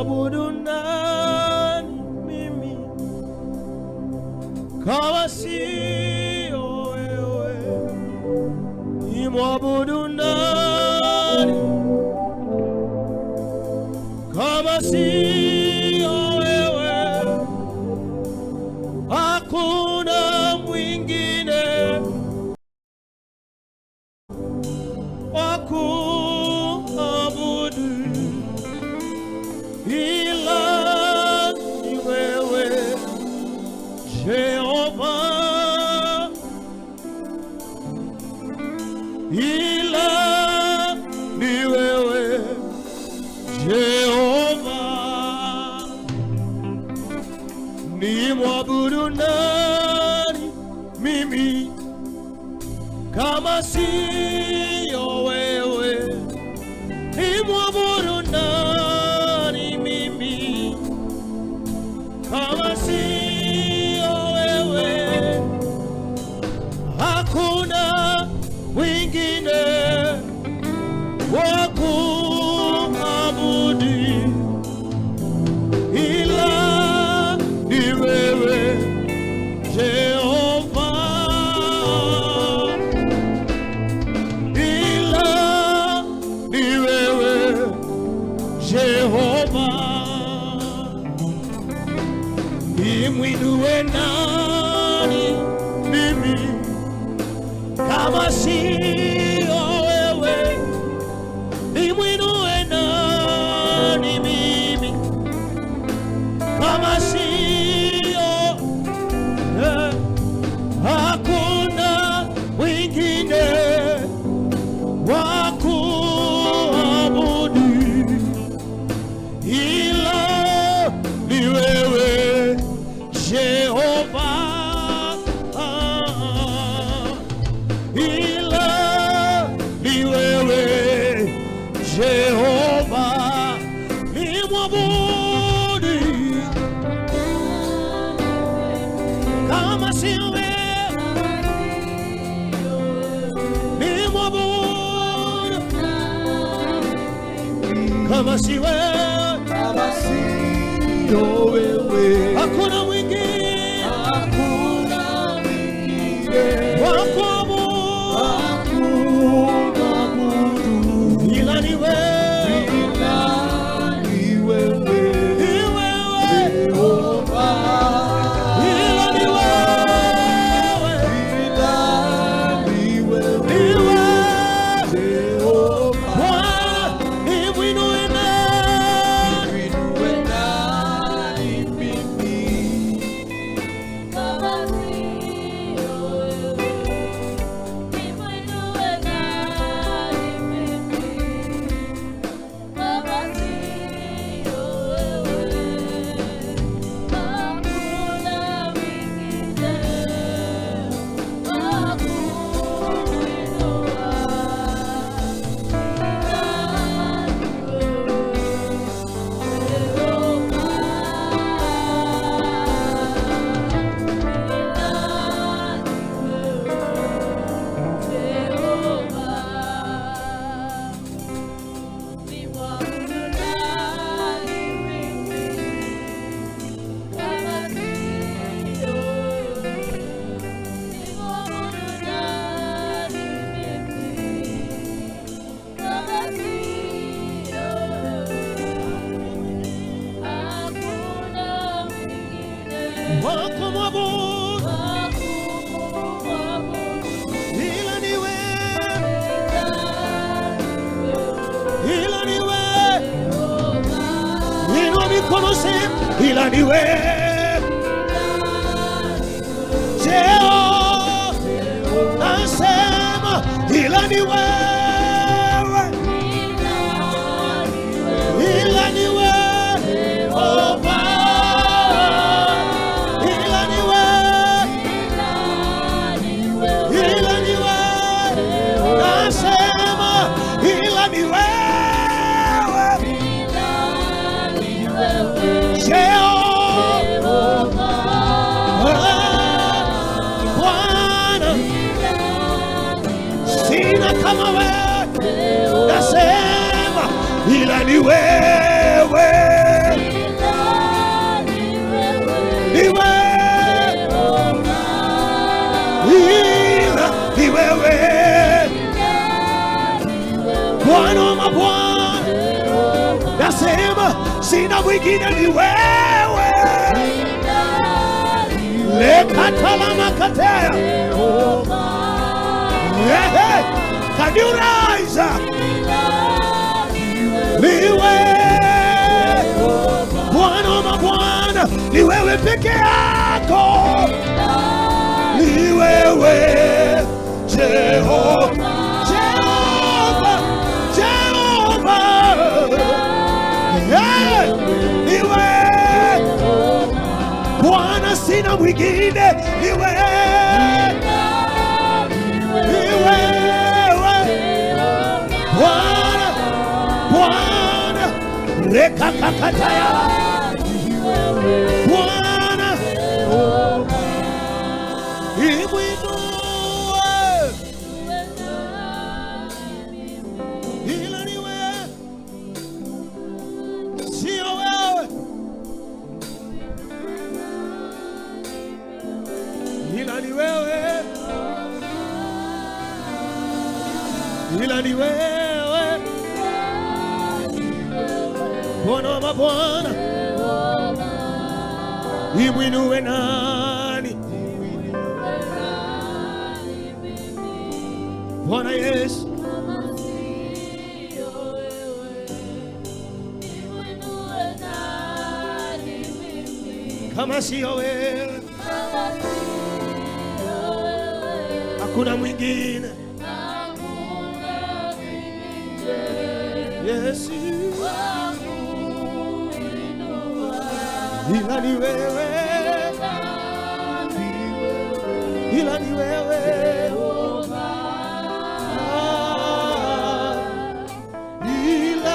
nimwabudu nani mimi kama sio wewe? Nimwabudu nani kama sio wewe? Hakuna mwingine wa kuabudu ila ni wewe Jehova, ila ni wewe Jehova. Nimwabudu nani mimi kama sio wewe? Nimwabudu nani mimi kama sio wewe? Hakuna mwingine wa kuabudu ila ni wewe Jehova, ila ni wewe Jehova. Nimwinue nani mimi kama sio wewe? Nimwinue nani mimi kama sio? Hakuna mwingine wa kuabudu ila ni wewe Jehova, ila ni wewe Jehova. Nimwabudu kama si wewe, nimwabudu kama si wewe, kama sio wewe. hakuna mwingine, Hakuna mwingine wa kuabudu ila ni wewe, ila ni wewe Jehova, ila ni wewe, ila ni wewe Jehova. Bwana. Nimwinue nani Niinue nani mimi kama sio wewe? Nimwinue nani mimi kama sio wewe? Hakuna mwingine wa kuinua wako mwabudu ila ni wewe, ila ni wewe. Inua mikono sema ila ni wewe Jehova, nasema ila ni wewe, ila ni wewe Jehova, ila ni wewe, ila ni wewe, nasema ila ni wewe Jehova, Bwana, sina kama wewe, nasema ila ni wewe Bwana wa mabwana, nasema sina mwingine ni wewe. Lekatalamakataya. Can you rise up? Liwe Bwana wa mabwana, ni wewe peke yako, ni wewe Jehova, Jehova, Jehova. Ni wewe Bwana, sina mwingine, ni wewe, ni wewe Bwana, Bwana, rekakakataya Bwana, imwinue, ila ni wewe, sio wewe, ila ni wewe, ila ni wewe Bwana wa mabwana, imwinue nani? Bwana Yesu, kama sio wewe hakuna mwingine. Yesu, ila ni wewe, ila ni wewe, ila